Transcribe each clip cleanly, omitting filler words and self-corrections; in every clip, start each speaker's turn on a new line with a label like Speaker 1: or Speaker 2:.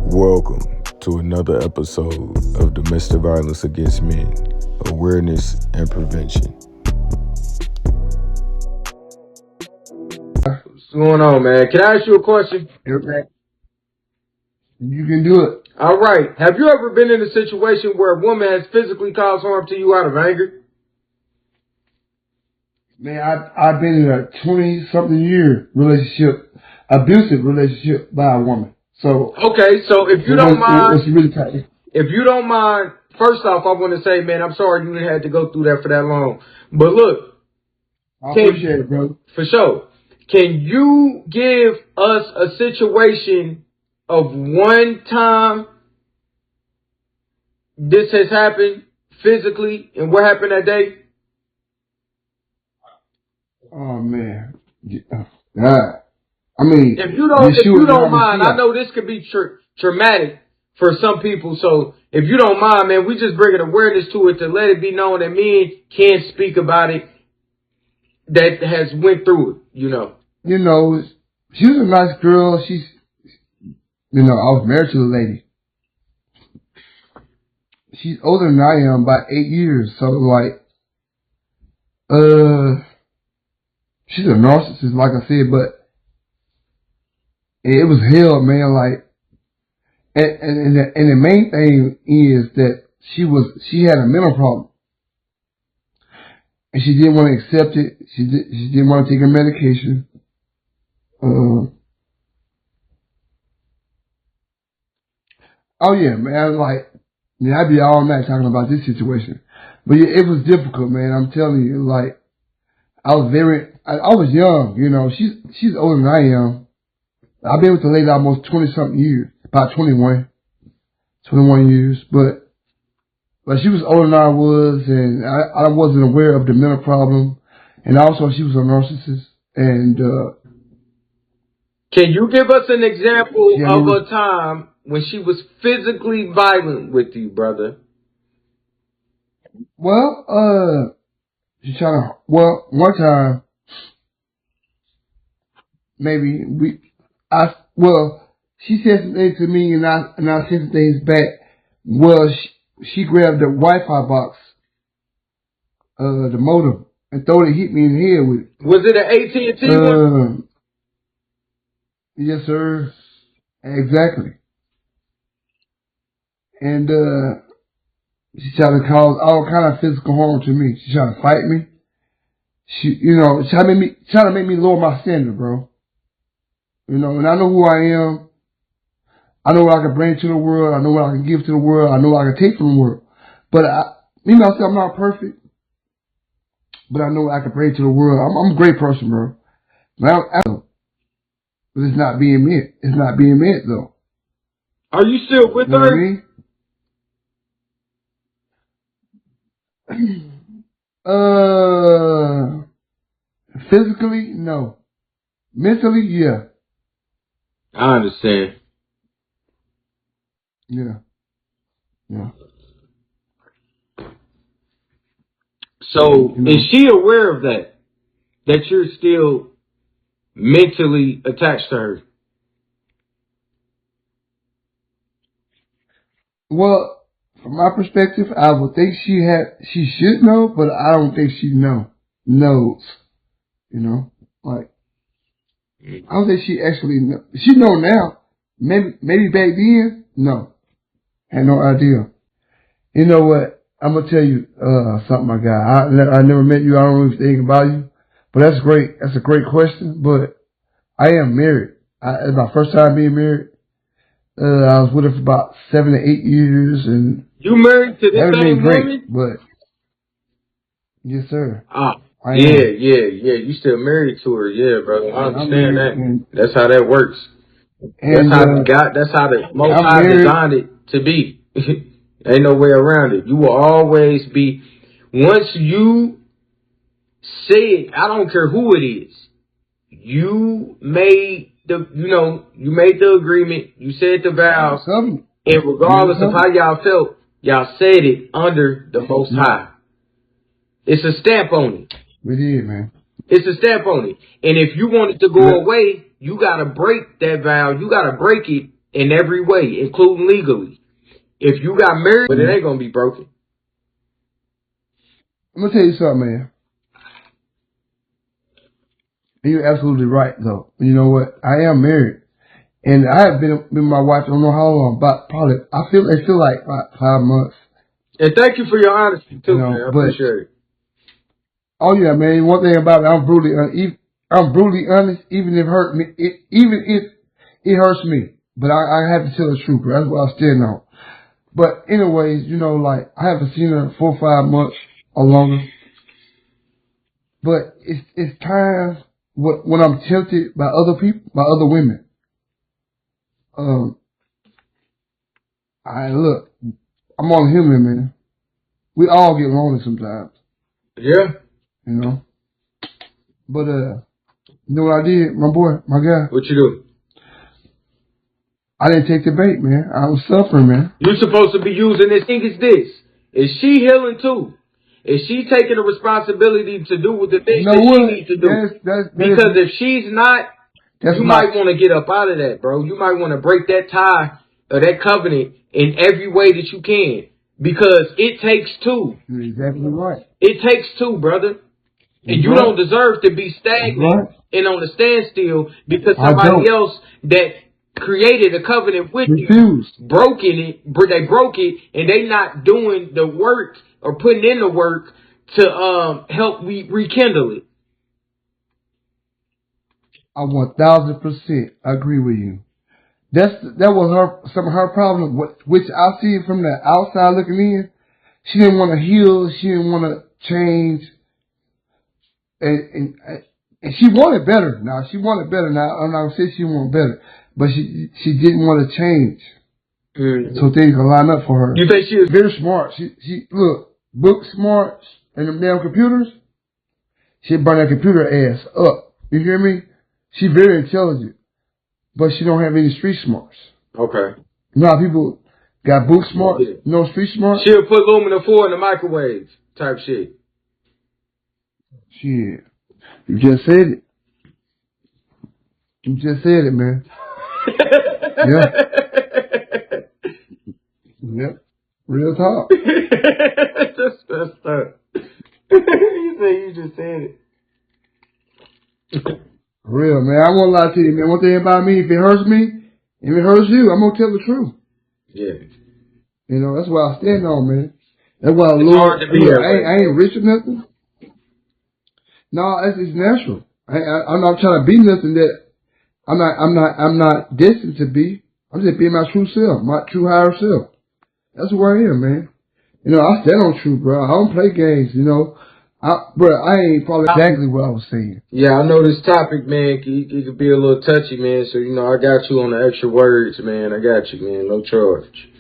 Speaker 1: Welcome to another episode of Domestic Violence Against Men, Awareness and Prevention.
Speaker 2: What's going on, man? Can I ask you a question?
Speaker 3: You can do it.
Speaker 2: All right. Have you ever been in a situation where a woman has physically caused harm to you out of anger?
Speaker 3: Man, I've been in a 20-something year relationship, abusive relationship by a woman. So
Speaker 2: okay, so if you don't mind,
Speaker 3: it's really tight.
Speaker 2: If you don't mind, first off, I want to say, man, I'm sorry you had to go through that for that long. But look,
Speaker 3: I appreciate it, brother.
Speaker 2: For sure. Can you give us a situation of one time this has happened physically and what happened that day?
Speaker 3: Oh man, God. I mean,
Speaker 2: if you don't mind, I know this could be traumatic for some people. So if you don't mind, man, we just bringing awareness to it to let it be known that men can speak about it that has went through it. You know,
Speaker 3: she was a nice girl. I was married to the lady. She's older than I am by 8 years. So she's a narcissist, like I said, but it was hell, man. And the main thing is that she had a mental problem, and she didn't want to accept it. She didn't want to take her medication. Oh yeah, man. I'd be all night talking about this situation, but yeah, it was difficult, man. I'm telling you, I was young, she's older than I am. I've been with the lady almost 20-something years, about 21 years, but she was older than I was, and I wasn't aware of the mental problem, and also she was a narcissist, and
Speaker 2: can you give us an example of a time when she was physically violent with you, brother?
Speaker 3: Well, one time, she said some things to me, and I said some things back. Well, she grabbed the Wi-Fi box, the modem, and hit me in the head with it.
Speaker 2: Was it an AT&T one?
Speaker 3: Yes, sir. Exactly. And she tried to cause all kind of physical harm to me. She tried to fight me. She tried to make me lower my standard, bro. And I know who I am. I know what I can bring to the world. I know what I can give to the world. I know what I can take from the world. But I'm not perfect. But I know what I can bring to the world. I'm a great person, bro. But it's not being met. It's not being met, though.
Speaker 2: Are you still with her?
Speaker 3: What I mean? Physically, no. Mentally, yeah.
Speaker 2: I understand.
Speaker 3: Yeah.
Speaker 2: So, is she aware of that? That you're still mentally attached to her?
Speaker 3: Well, from my perspective, I would think she should know, but I don't think she knows. I don't think she actually knows. She know now. Maybe back then, no. Had no idea. You know what? I'm gonna tell you something, my guy. I never met you. I don't know anything about you, but that's great. That's a great question. But I am married. It's my first time being married. I was with her for about 7 to 8 years, and
Speaker 2: you married to the same woman?
Speaker 3: But yes, sir.
Speaker 2: Yeah. You still married to her, yeah, brother. I understand that. That's how that works. And that's how the Most High designed it to be. Ain't no way around it. You will always be. Once you say it, I don't care who it is. You made you made the agreement. You said the vows, and regardless of how y'all felt, y'all said it under the Most High. It's a stamp on it.
Speaker 3: We did, man.
Speaker 2: It's a stamp on it. And if you want it to go away, you got to break that vow. You got to break it in every way, including legally. If you got married, but it ain't gonna be broken.
Speaker 3: I'm gonna tell you something, man. And you're absolutely right, though. You know what? I am married, and I have been with my wife. I don't know how long, but probably it feel like about 5 months.
Speaker 2: And thank you for your honesty too, man. I appreciate it.
Speaker 3: Oh yeah, man. One thing about it, I'm brutally honest. Even if it hurts me, but I have to tell the truth. Bro. That's what I stand on. But anyways, you know, like I haven't seen her 4 or 5 months or longer. But it's times when I'm tempted by other people, by other women. I'm on human, man. We all get lonely sometimes.
Speaker 2: Yeah.
Speaker 3: You know. But you know what I did, my boy, my guy?
Speaker 2: What you do?
Speaker 3: I didn't take the bait, man. I was suffering, man.
Speaker 2: You're supposed to be using this. Thing is this. Is she healing too? Is she taking the responsibility to do with the things that she needs to do? Because if she's not, you might want to get up out of that, bro. You might want to break that tie or that covenant in every way that you can. Because it takes two.
Speaker 3: You're exactly right.
Speaker 2: It takes two, brother. And you don't deserve to be stagnant and on a standstill because somebody else that created a covenant with you broke it, and they not doing the work or putting in the work to help rekindle it.
Speaker 3: I 1000% agree with you. That was some of her problem, which I see from the outside looking in. She didn't want to heal. She didn't want to change. And she wanted better. Now she wanted better. Now I'm not gonna say she wanted better, but she didn't want to change. So things can line up for her.
Speaker 2: You think she is
Speaker 3: very smart? She look book smart and them damn computers. She burn that computer ass up. You hear me? She very intelligent, but she don't have any street smarts.
Speaker 2: Okay.
Speaker 3: You know how people got book smart, no street smart?
Speaker 2: She'll put aluminum foil in the microwave type shit.
Speaker 3: Shit. You just said it. You just said it, man. Yeah. Yep. Real talk.
Speaker 2: That's messed up. You say you just said it.
Speaker 3: Real, man. I won't lie to you, man. One thing about me, if it hurts me, if it hurts you, I'm gonna tell the truth.
Speaker 2: Yeah.
Speaker 3: You know, that's what I stand on, man. That's why I ain't rich or nothing. No, it's natural. I'm not trying to be nothing that I'm not destined to be. I'm just being my true self, my true higher self. That's where I am, man. You know, I stand on truth, bro. I don't play games, you know. I ain't probably exactly what I was saying.
Speaker 2: Yeah, I know this topic, man. It could be a little touchy, man. So, you know, I got you on the extra words, man. I got you, man. No charge.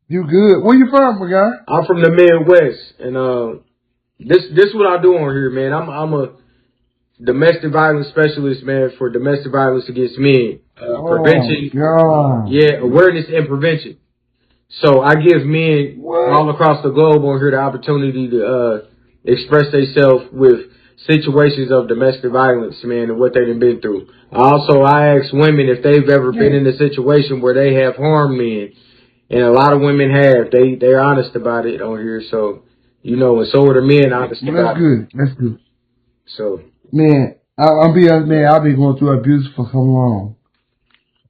Speaker 3: You good? Where you from, my guy?
Speaker 2: I'm from the Midwest, and this what I do on here, man. I'm a domestic violence specialist, man, for domestic violence against men, prevention, awareness and prevention. So I give men all across the globe on here the opportunity to express themselves with situations of domestic violence, man, and what they've been through. I ask women if they've ever been in a situation where they have harmed men, and a lot of women have. They're honest about it on here, so you know, and so are the men honest about it.
Speaker 3: That's good.
Speaker 2: So,
Speaker 3: man, I'll be honest, man. I've been going through abuse for so long,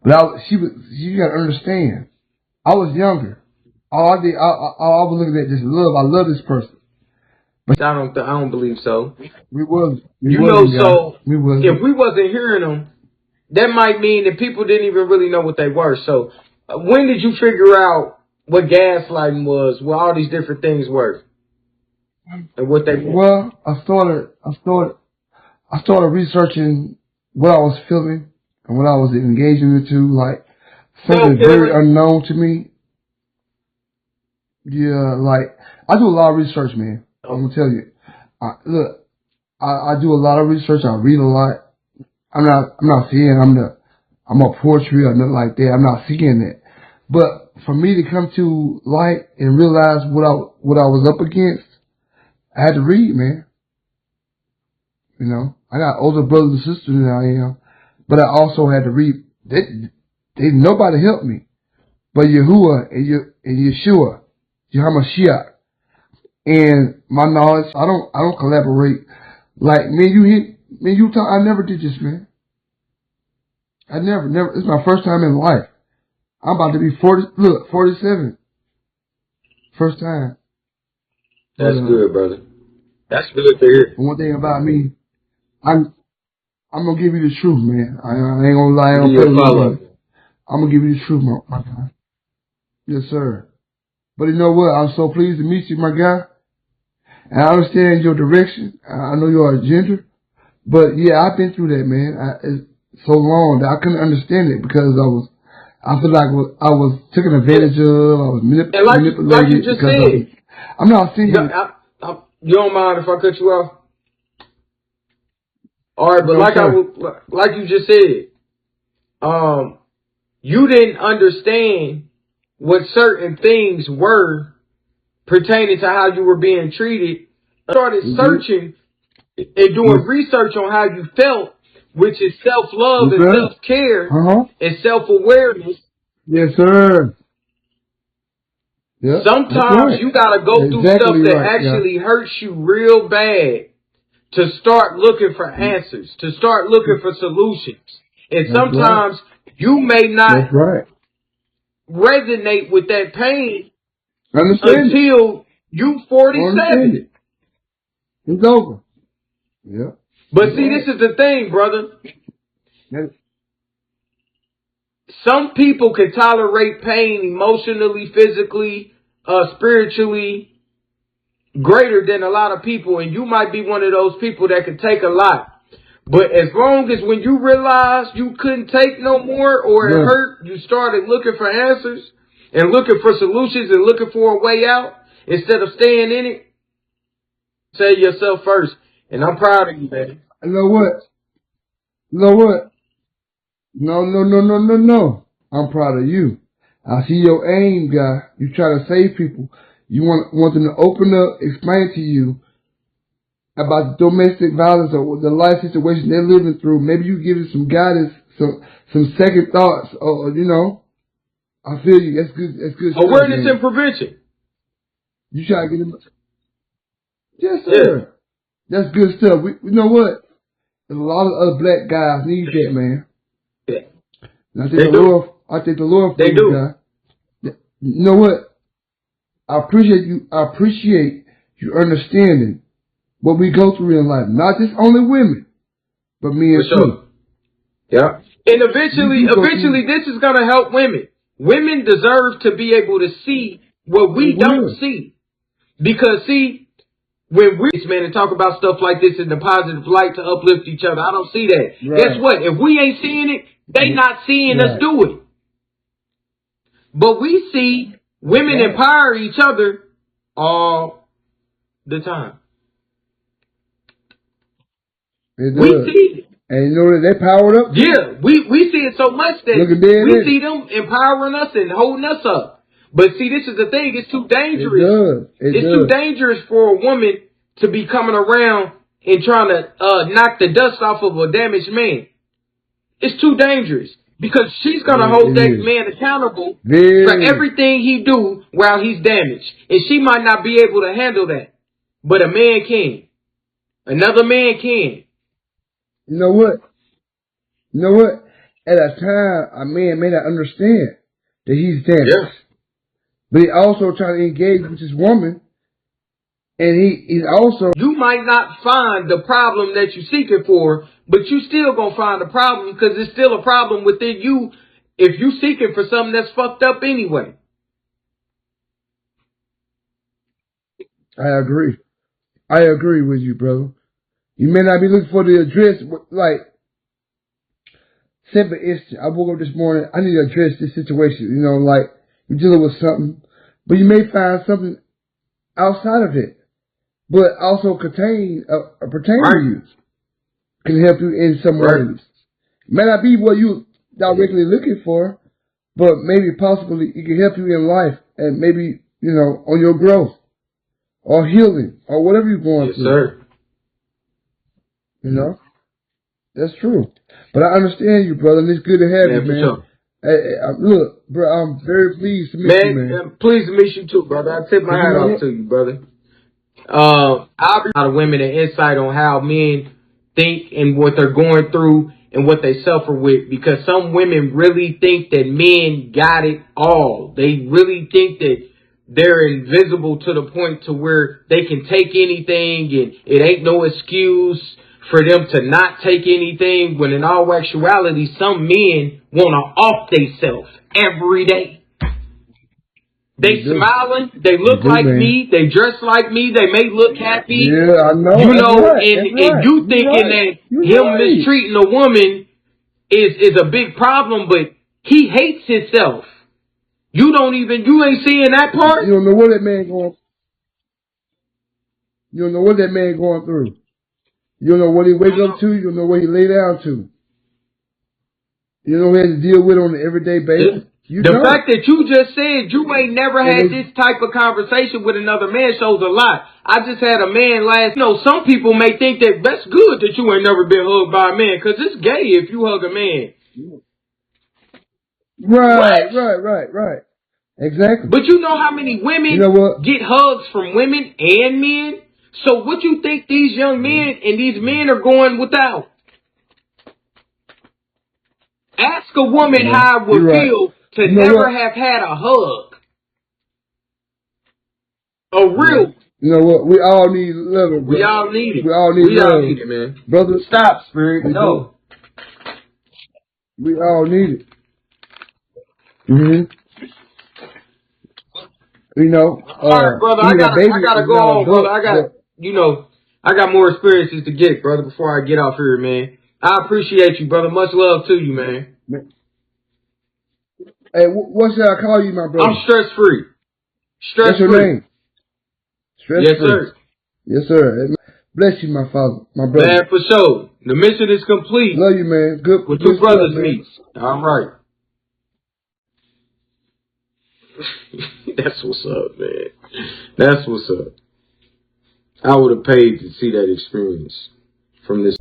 Speaker 3: but you gotta understand. I was younger. All I was looking at just love. I love this person.
Speaker 2: But I don't believe so.
Speaker 3: We wasn't.
Speaker 2: If we wasn't hearing them, that might mean that people didn't even really know what they were. So, when did you figure out what gaslighting was, what all these different things were, and what they?
Speaker 3: Well, I started researching what I was feeling and what I was engaging into, like something very unknown to me. Yeah, like I do a lot of research, man. I'm gonna tell you. I do a lot of research. I read a lot. I'm not saying I'm a poetry or nothing like that. I'm not seeing that. But for me to come to light and realize what I was up against, I had to read, man. You know, I got older brothers and sisters than I am, but I also had to read they nobody helped me but Yahuwah and Yeshua, Yahamashiach, and my knowledge. I don't collaborate like you talk. I never did this, man. I never. It's my first time in life. I'm about to be 47. First time.
Speaker 2: That's good, brother. That's good to hear.
Speaker 3: One thing about me, I'm gonna give you the truth, man. I ain't gonna lie. I ain't gonna play with you. I'm gonna give you the truth, my guy. Yes, sir. But you know what? I'm so pleased to meet you, my guy. And I understand your direction. I know your agenda. But yeah, I've been through that, man. It's so long that I couldn't understand it because I feel like I was taken advantage of. I was manipulated.
Speaker 2: Like you just said.
Speaker 3: I'm not saying
Speaker 2: you don't mind if I cut you off? All right, but like you just said, you didn't understand what certain things were pertaining to how you were being treated. I started searching and doing research on how you felt, which is self-love and self-care and self-awareness.
Speaker 3: Yes, sir. Yep.
Speaker 2: Sometimes you got to go through stuff that actually hurts you real bad to start looking for answers, to start looking for solutions. And sometimes you may not resonate with that pain until you 47.
Speaker 3: It's over. Yeah.
Speaker 2: But see, this is the thing, brother. Some people can tolerate pain emotionally, physically, spiritually, greater than a lot of people. And you might be one of those people that can take a lot. But as long as when you realize you couldn't take no more or it hurt, you started looking for answers and looking for solutions and looking for a way out instead of staying in it, say yourself first. And I'm proud of you, man.
Speaker 3: You know what? No. I'm proud of you. I see your aim, guy. You try to save people. You want them to open up, explain to you about domestic violence or the life situation they're living through. Maybe you give them some guidance, some second thoughts, or I feel you. That's good. That's good.
Speaker 2: Awareness and prevention.
Speaker 3: You try to get them. Yes, sir. Yeah. That's good stuff. You know what? There's a lot of other black guys need that, man.
Speaker 2: Yeah.
Speaker 3: And I thank the Lord for you, guy. You know what? I appreciate you understanding what we go through in life. Not just only women, but men too.
Speaker 2: Yeah. And eventually this is going to help women. Women deserve to be able to see what we don't see. Because see, when we man and talk about stuff like this in the positive light to uplift each other, I don't see that. Right. Guess what? If we ain't seeing it, they not seeing us do it. But we see women empower each other all the time. We see it.
Speaker 3: And you know that they powered up too?
Speaker 2: Yeah, we see it so much that we see them empowering us and holding us up. But see, this is the thing. It's too dangerous. It's too dangerous for a woman to be coming around and trying to knock the dust off of a damaged man. It's too dangerous because she's going to hold that man accountable for everything he do while he's damaged. And she might not be able to handle that. But a man can. Another man can.
Speaker 3: You know what? At a time, a man may not understand that he's damaged. Yeah. But he also trying to engage with this woman. And he's also...
Speaker 2: You might not find the problem that you're seeking for, but you still going to find the problem because it's still a problem within you if you seeking for something that's fucked up anyway.
Speaker 3: I agree with you, brother. You may not be looking for the address, like, simple issue. I woke up this morning, I need to address this situation. Like, you're dealing with something, but you may find something outside of it, but also pertain to you. Can help you in some ways. May not be what you directly looking for, but maybe possibly it can help you in life and maybe, on your growth or healing or whatever you're going through.
Speaker 2: Yes, sir.
Speaker 3: That's true. But I understand you, brother, and it's good to have you,
Speaker 2: for
Speaker 3: man.
Speaker 2: sure.
Speaker 3: Look, bro, I'm very pleased to meet you, man.
Speaker 2: Man, pleased to meet you too, brother. I tip my hat off to you, brother. I'll be a lot of women an insight on how men think and what they're going through and what they suffer with, because some women really think that men got it all. They really think that they're invisible to the point to where they can take anything and it ain't no excuse for them to not take anything, when in all actuality, some men want to off themselves every day. They smiling, they look like me, they dress like me, they may look happy.
Speaker 3: Yeah, I know.
Speaker 2: You know,
Speaker 3: right.
Speaker 2: and you thinking that him mistreating a woman is a big problem, but he hates himself. You ain't seeing that part?
Speaker 3: You don't know what that man going. You don't know what that man going through. You don't know what he wake up to. You don't know what he lay down to. You know what he has to deal with on an everyday basis.
Speaker 2: The fact that you just said you ain't never had this type of conversation with another man shows a lot. I just had a man some people may think that that's good that you ain't never been hugged by a man, because it's gay if you hug a man.
Speaker 3: Right. Exactly.
Speaker 2: But you know how many women get hugs from women and men? So what you think these young men and these men are going without? Ask a woman how it would feel to never have had a hug. A real.
Speaker 3: You know what? We all need love.
Speaker 2: We all need it.
Speaker 3: We all need love.
Speaker 2: We all need it, man.
Speaker 3: Brother,
Speaker 2: stop, Spirit. No.
Speaker 3: We all need it. You know.
Speaker 2: All right, brother. I gotta go on, brother. I got more experiences to get, brother, before I get off here, man. I appreciate you, brother. Much love to you, man.
Speaker 3: Hey, what should I call you, my brother?
Speaker 2: I'm stress-free.
Speaker 3: What's your name?
Speaker 2: Yes, sir.
Speaker 3: Yes, sir. Bless you, my father, my brother.
Speaker 2: Man, for sure. The mission is complete.
Speaker 3: Love you, man. Good.
Speaker 2: With two brothers meets. All right. That's what's up, man. That's what's up. I would have paid to see that experience from this.